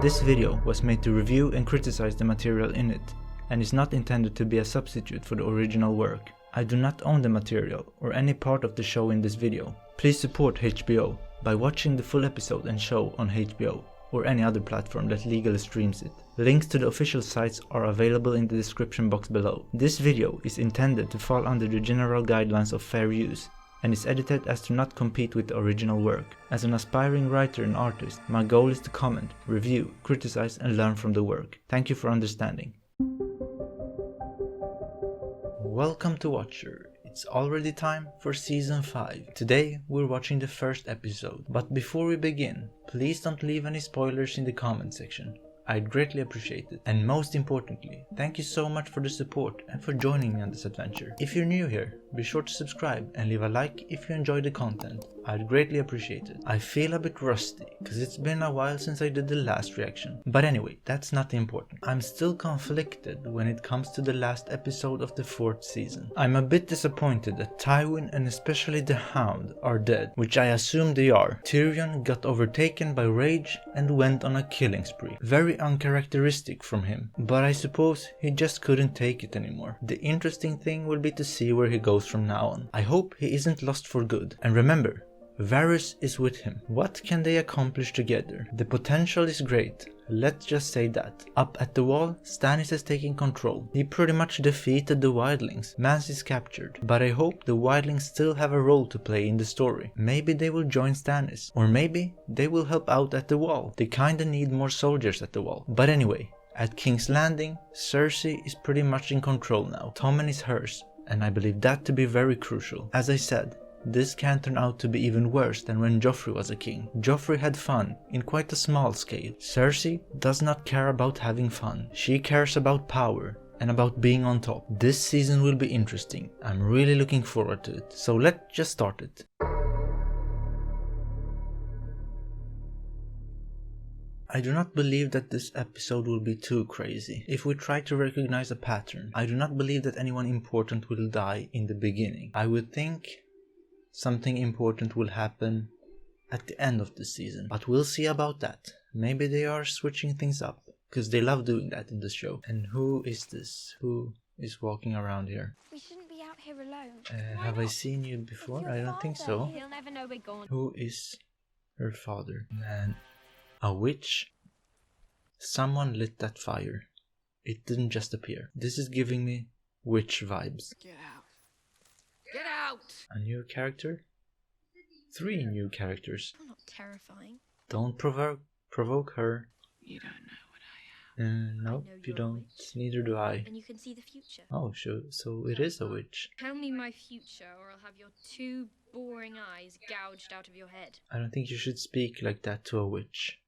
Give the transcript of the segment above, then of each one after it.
This video was made to review and criticize the material in it, and is not intended to be a substitute for the original work. I do not own the material or any part of the show in this video. Please support HBO by watching the full episode and show on HBO or any other platform that legally streams it. Links to the official sites are available in the description box below. This video is intended to fall under the general guidelines of fair use and is edited as to not compete with the original work. As an aspiring writer and artist, my goal is to comment, review, criticize and learn from the work. Thank you for understanding. Welcome to Watcher. It's already time for Season 5. Today we're watching the first episode, but before we begin, please don't leave any spoilers in the comment section. I'd greatly appreciate it. And most importantly, thank you so much for the support and for joining me on this adventure. If you're new here, be sure to subscribe and leave a like if you enjoy the content. I'd greatly appreciate it. I feel a bit rusty, cause it's been a while since I did the last reaction. But anyway, that's not important. I'm still conflicted when it comes to the last episode of the 4th season. I'm a bit disappointed that Tywin and especially the Hound are dead, which I assume they are. Tyrion got overtaken by rage and went on a killing spree. Very uncharacteristic from him, but I suppose he just couldn't take it anymore. The interesting thing will be to see where he goes from now on. I hope he isn't lost for good. And remember, Varys is with him. What can they accomplish together? The potential is great. Let's just say that. Up at the wall, Stannis is taking control. He pretty much defeated the wildlings. Mance is captured. But I hope the wildlings still have a role to play in the story. Maybe they will join Stannis. Or maybe they will help out at the wall. They kinda need more soldiers at the wall. But anyway, at King's Landing, Cersei is pretty much in control now. Tommen is hers. And I believe that to be very crucial. As I said, this can turn out to be even worse than when Joffrey was a king. Joffrey had fun, in quite a small scale. Cersei does not care about having fun. She cares about power and about being on top. This season will be interesting. I'm really looking forward to it. So let's just start it. I do not believe that this episode will be too crazy. If we try to recognize a pattern, I do not believe that anyone important will die in the beginning. I would think something important will happen at the end of the season, but we'll see about that. Maybe they are switching things up, because they love doing that in the show. And who is this? Who is walking around here? We shouldn't be out here alone. Have I seen you before? I don't think so. He'll never know we're gone. Who is her father? Man, a witch? Someone lit that fire. It didn't just appear. This is giving me witch vibes. Get out. Get out! A new character? 3 new characters. I'm not terrifying. Don't provoke her. You don't know what I am. No, I know you you're a don't. witch. Neither do I. And you can see the future. Oh, sure. So it is a witch. Tell me my future, or I'll have your 2 boring eyes gouged out of your head. I don't think you should speak like that to a witch.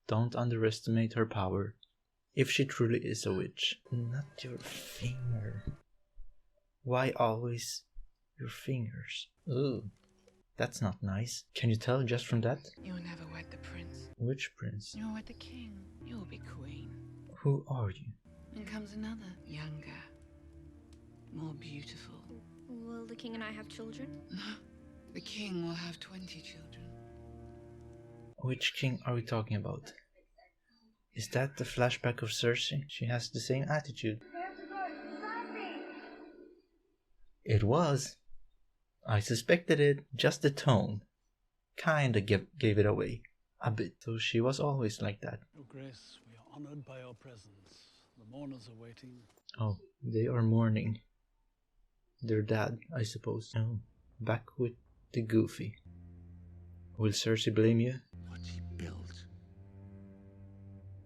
Don't underestimate her power. If she truly is a witch. Not your finger. Why always your fingers? Ooh, that's not nice. Can you tell just from that? You'll never wed the prince. Which prince? You'll wed the king. You'll be queen. Who are you? Then comes another, younger, more beautiful. Will the king and I have children? No, the king will have 20 children. Which king are we talking about? Is that the flashback of Cersei? She has the same attitude. It was. I suspected it. Just the tone kinda gave it away a bit. So she was always like that. Your Grace, we are honored by your presence. The mourners are waiting. Oh, they are mourning their dad, I suppose. Oh, back with the goofy. Will Cersei blame you? What she built,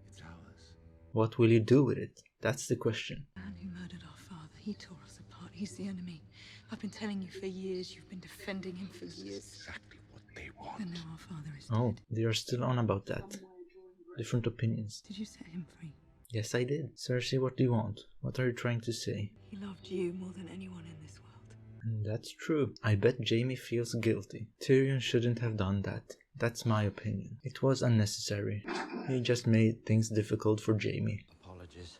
it's ours. What will you do with it? That's the question. The man who murdered our father, he tore us apart. He's the enemy. I've been telling you for years. You've been defending him for years. Exactly what they want. And now our father is Oh, dead. they are still on about that. Different opinions. Did you set him free? Yes, I did. Cersei, what do you want? What are you trying to say? He loved you more than anyone in this world. And that's true. I bet Jaime feels guilty. Tyrion shouldn't have done that. That's my opinion. It was unnecessary. He just made things difficult for Jaime. Apologies.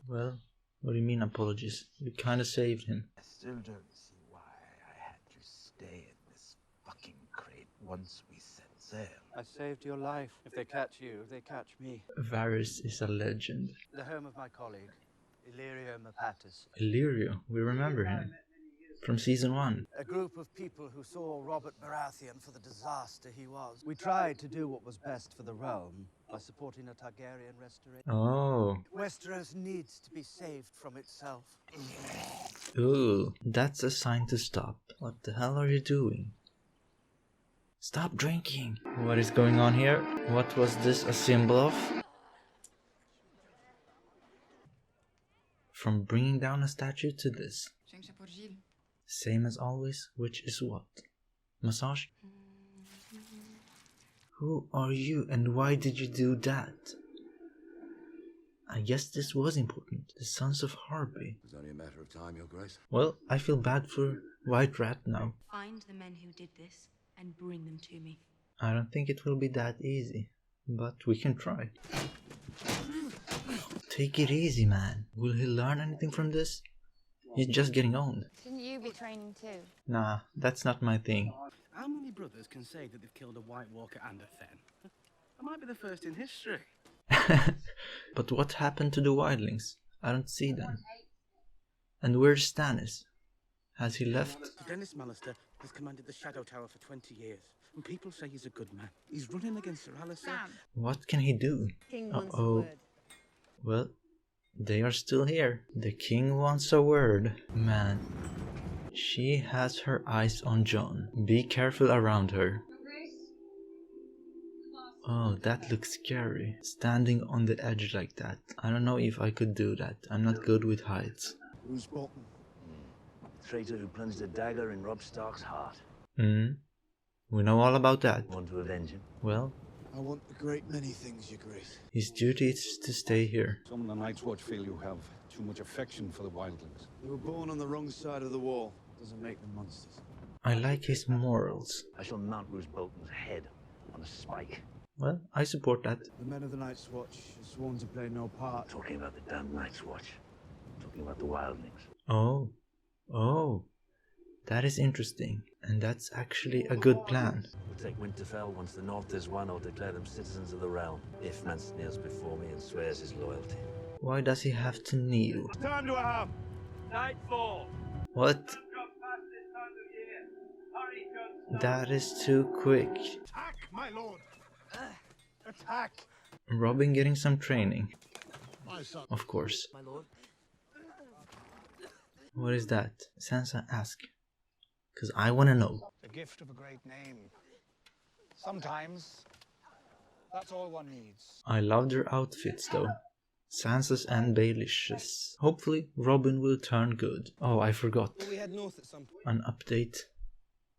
Well, what do you mean apologies? You kinda saved him. I still don't see why I had to stay in this fucking crate once we set sail. I saved your life. If they catch you, they catch me. Varys is a legend. The home of my colleague, Illyrio Mapatis. Illyrio, we remember him from season 1. A group of people who saw Robert Baratheon for the disaster he was. We tried to do what was best for the realm by supporting a Targaryen restoration. Oh. Westeros needs to be saved from itself. Ooh, that's a sign to stop. What the hell are you doing? Stop drinking! What is going on here? What was this a symbol of? From bringing down a statue to this. Same as always, which is what? Massage? Who are you and why did you do that? I guess this was important. The sons of Harpy. It's only a matter of time, Your Grace. Well, I feel bad for White Rat now. Find the men who did this and bring them to me. I don't think it will be that easy, but we can try. Take it easy, man. Will he learn anything from this? He's just getting owned. Shouldn't you be training too? Nah, that's not my thing. How many brothers can say that they've killed a White Walker and a Fen? I might be the first in history. But what happened to the wildlings? I don't see them. And where's Stannis? Has he left? Dennis Mallister has commanded the Shadow Tower for 20 years, and people say he's a good man. He's running against Sir Alistair. What can he do? Uh-oh. Well, they are still here. The king wants a word. Man, she has her eyes on Jon. Be careful around her. Oh, that looks scary. Standing on the edge like that. I don't know if I could do that. I'm not good with heights. Who's Bolton? Traitor who plunged a dagger in Robb Stark's heart. We know all about that. Want to avenge him? Well, I want a great many things, Your Grace. his duty is to stay here. Some of the Night's Watch feel you have too much affection for the wildlings. They were born on the wrong side of the wall. Doesn't make them monsters. I like his morals. I shall mount Roose Bolton's head on a spike. Well, I support that. The men of the Night's Watch are sworn to play no part. Talking about the damned Night's Watch. Talking about the wildlings. Oh, that is interesting. And that's actually a good plan. We'll take Winterfell once the North is won, or declare them citizens of the realm, if Mance kneels before me and swears his loyalty. Why does he have to kneel? Time to have nightfall. What? That is too quick. Attack, my lord. Attack. Robin getting some training. My son. Of course. My lord. What is that? Sansa, ask. Cause I wanna know. The gift of a great name. Sometimes, that's all one needs. I love their outfits though. Sansa's and Baelish's. Hopefully Robin will turn good. Oh, I forgot. We head north at some point. An update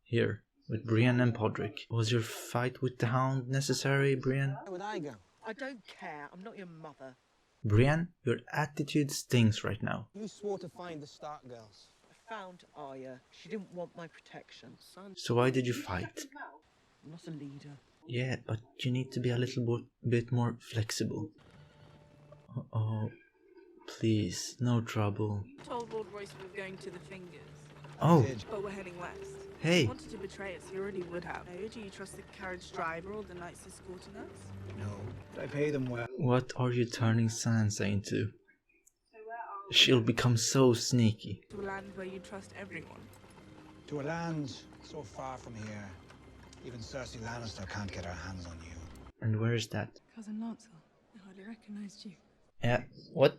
here with Brienne and Podrick. Was your fight with the Hound necessary, Brienne? Where would I go? I don't care. I'm not your mother. Brienne, your attitude stings right now. You swore to find the Stark girls. I found Arya. She didn't want my protection. Son, So why did you fight? I'm not a leader. Yeah, but you need to be a little bit more flexible. Oh, please, no trouble. Told Lord Royce we were going to the Fingers, Oh, but we're heading west. hey, He wanted to betray us, he already would have. Oh, do you trust the carriage driver or the knights escorting us? No, but I pay them well. what are you turning Sansa into? She'll become so sneaky. To a land where you trust everyone. To a land so far from here, even Cersei Lannister can't get her hands on you. And where is that? Cousin Lancel, I hardly recognized you. Yeah, what?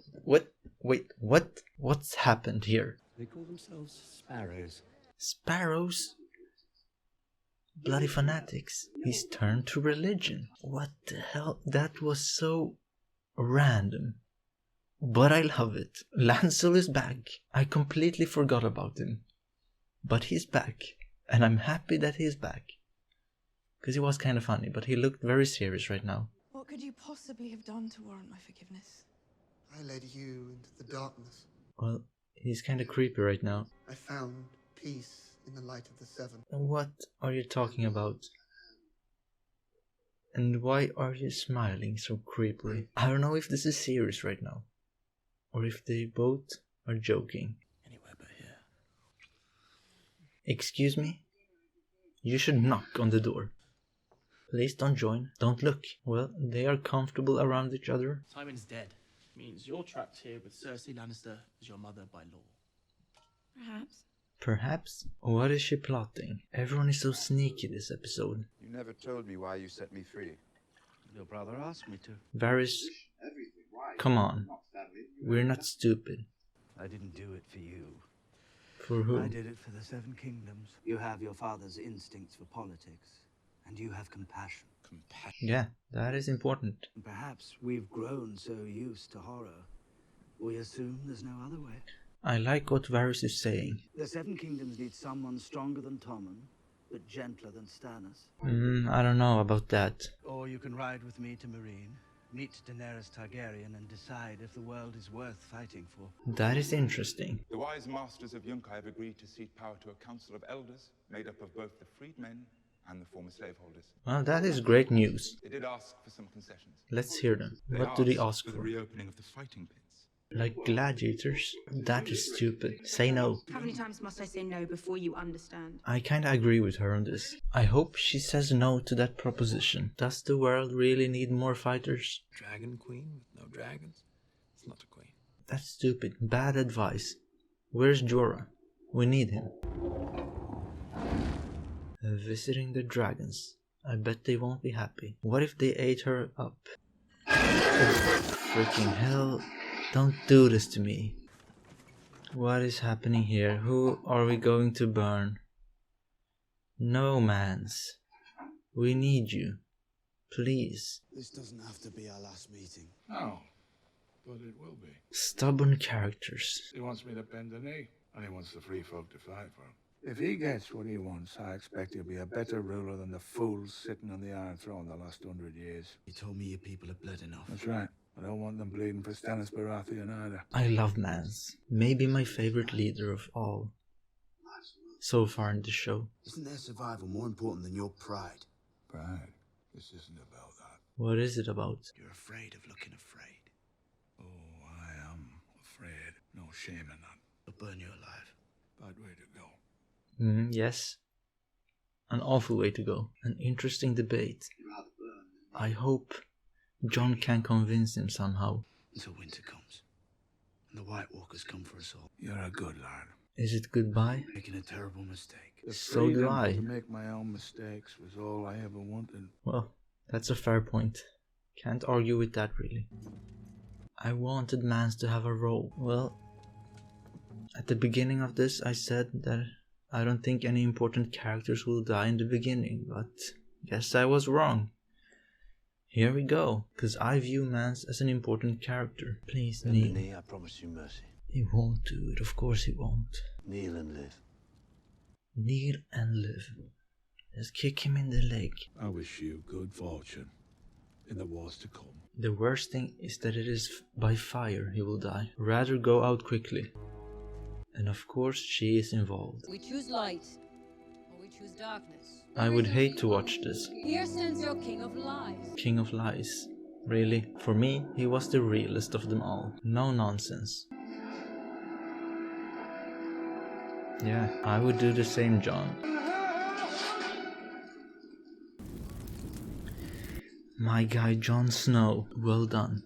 Wait, what? What's happened here? They call themselves sparrows. Sparrows? Bloody fanatics. He's turned to religion. What the hell? That was so random. But I love it. Lancel is back. I completely forgot about him. But he's back. And I'm happy that he's back. Because he was kind of funny, but he looked very serious right now. What could you possibly have done to warrant my forgiveness? I led you into the darkness. Well, he's kind of creepy right now. I found peace in the light of the Seven. What are you talking about? And why are you smiling so creepily? I don't know if this is serious right now. Or if they both are joking. Anywhere but here. Excuse me? You should knock on the door. Please don't join. Don't look. Well, they are comfortable around each other. Tywin's dead. Means you're trapped here with Cersei Lannister as your mother by law. Perhaps. Perhaps? What is she plotting? Everyone is so sneaky this episode. You never told me why you set me free. Your brother asked me to. Varys, come on. We're not stupid. I didn't do it for you. For who? I did it for the Seven Kingdoms. You have your father's instincts for politics, and you have compassion. Compassion? Yeah, that is important. Perhaps we've grown so used to horror, we assume there's no other way. I like what Varys is saying. The Seven Kingdoms need someone stronger than Tommen, but gentler than Stannis. I don't know about that. Or you can ride with me to Meereen, meet Daenerys Targaryen, and decide if the world is worth fighting for. That is interesting. The wise masters of Yunkai have agreed to cede power to a council of elders made up of both the freedmen and the former slaveholders. Well, that is great news. They did ask for some concessions. Let's hear them. They What do they ask for? The for? reopening of the fighting pits. Like gladiators? That is stupid. Say no. How many times must I say no before you understand? I kinda agree with her on this. I hope she says no to that proposition. Does the world really need more fighters? Dragon queen with no dragons? It's not a queen. That's stupid. Bad advice. Where's Jorah? We need him. Visiting the dragons. I bet they won't be happy. What if they ate her up? Oh, freaking hell. Don't do this to me. What is happening here? Who are we going to burn? No, Mance. We need you. Please. This doesn't have to be our last meeting. No, but it will be. Stubborn characters. He wants me to bend the knee, and he wants the free folk to fight for him. If he gets what he wants, I expect he'll be a better ruler than the fools sitting on the Iron Throne the last 100 years. You told me your people have bled enough. That's right. I don't want them bleeding for Stannis Baratheon either. I love Mance. Maybe my favorite leader of all. So far in the show. Isn't their survival more important than your pride? Pride? This isn't about that. What is it about? You're afraid of looking afraid. Oh, I am afraid. No shame in that. They'll burn you alive. Bad way to go. Yes. An awful way to go. An interesting debate. I hope Jon can convince him somehow. Until winter comes. And the White Walkers come for us all. You're a good lad. Is it goodbye? Making a terrible mistake. So do I. To make my own mistakes was all I ever wanted. Well, that's a fair point. Can't argue with that really. I wanted Mance to have a role. Well, at the beginning of this I said that I don't think any important characters will die in the beginning, but guess I was wrong. Here we go, because I view Mance as an important character. Please kneel. Knee, I promise you mercy. He won't do it, of course he won't. Kneel and live. Kneel and live. Just kick him in the leg. I wish you good fortune in the wars to come. The worst thing is that it is by fire he will die. Rather go out quickly. And of course she is involved. We choose light, or we choose darkness. I would hate to watch this. Here stands your King of Lies. King of Lies. Really? For me, he was the realest of them all. No nonsense. Yeah, I would do the same, Jon. My guy Jon Snow. Well done.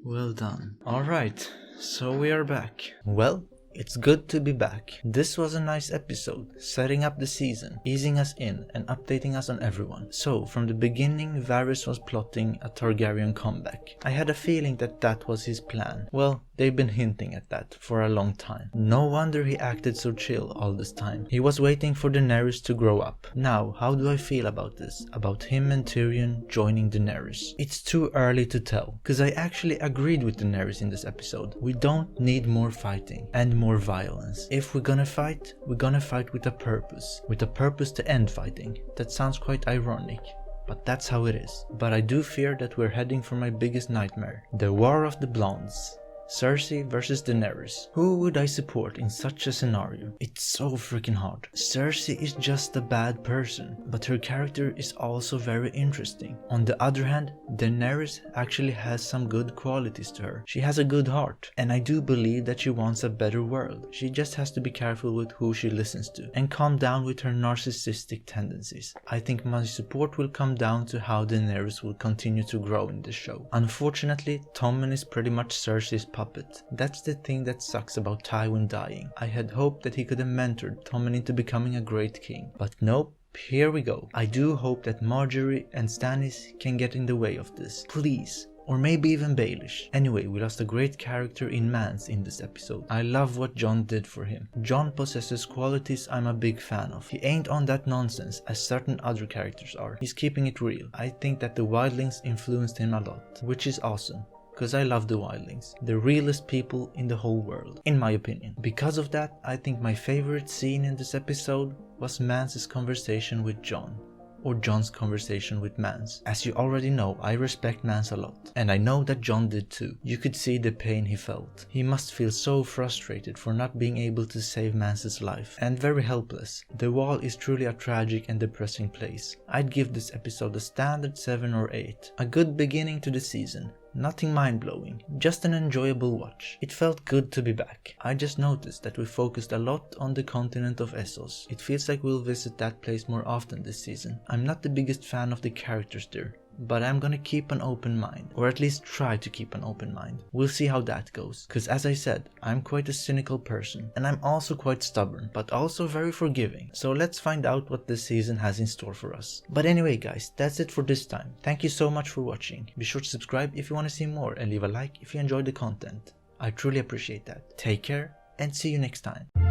Well done. Alright, so we are back. Well, it's good to be back. This was a nice episode, setting up the season, easing us in and updating us on everyone. So, from the beginning, Varys was plotting a Targaryen comeback. I had a feeling that that was his plan. Well, they've been hinting at that for a long time. No wonder he acted so chill all this time. He was waiting for Daenerys to grow up. Now, how do I feel about this? About him and Tyrion joining Daenerys? It's too early to tell, because I actually agreed with Daenerys in this episode. We don't need more fighting and more violence. If we're gonna fight with a purpose. With a purpose to end fighting. That sounds quite ironic, but that's how it is. But I do fear that we're heading for my biggest nightmare. The War of the Blondes. Cersei versus Daenerys. Who would I support in such a scenario? It's so freaking hard. Cersei is just a bad person, but her character is also very interesting. On the other hand, Daenerys actually has some good qualities to her. She has a good heart, and I do believe that she wants a better world. She just has to be careful with who she listens to, and calm down with her narcissistic tendencies. I think my support will come down to how Daenerys will continue to grow in the show. Unfortunately, Tommen is pretty much Cersei's puppet. That's the thing that sucks about Tywin dying. I had hoped that he could have mentored Tommen into becoming a great king, but nope. Here we go. I do hope that Maergery and Stannis can get in the way of this. Please. Or maybe even Baelish. Anyway, we lost a great character in Mance in this episode. I love what Jon did for him. Jon possesses qualities I'm a big fan of. He ain't on that nonsense as certain other characters are. He's keeping it real. I think that the wildlings influenced him a lot, which is awesome. Because I love the wildlings. The realest people in the whole world, in my opinion. Because of that, I think my favorite scene in this episode was Mance's conversation with Jon. Or Jon's conversation with Mance. As you already know, I respect Mance a lot. And I know that Jon did too. You could see the pain he felt. He must feel so frustrated for not being able to save Mance's life. And very helpless. The Wall is truly a tragic and depressing place. I'd give this episode a standard 7 or 8. A good beginning to the season. Nothing mind-blowing, just an enjoyable watch. It felt good to be back. I just noticed that we focused a lot on the continent of Essos. It feels like we'll visit that place more often this season. I'm not the biggest fan of the characters there, but I'm gonna keep an open mind, or at least try to keep an open mind. We'll see how that goes, cause as I said, I'm quite a cynical person, and I'm also quite stubborn, but also very forgiving. So let's find out what this season has in store for us. But anyway guys, that's it for this time. Thank you so much for watching. Be sure to subscribe if you want to see more, and leave a like if you enjoyed the content. I truly appreciate that. Take care, and see you next time.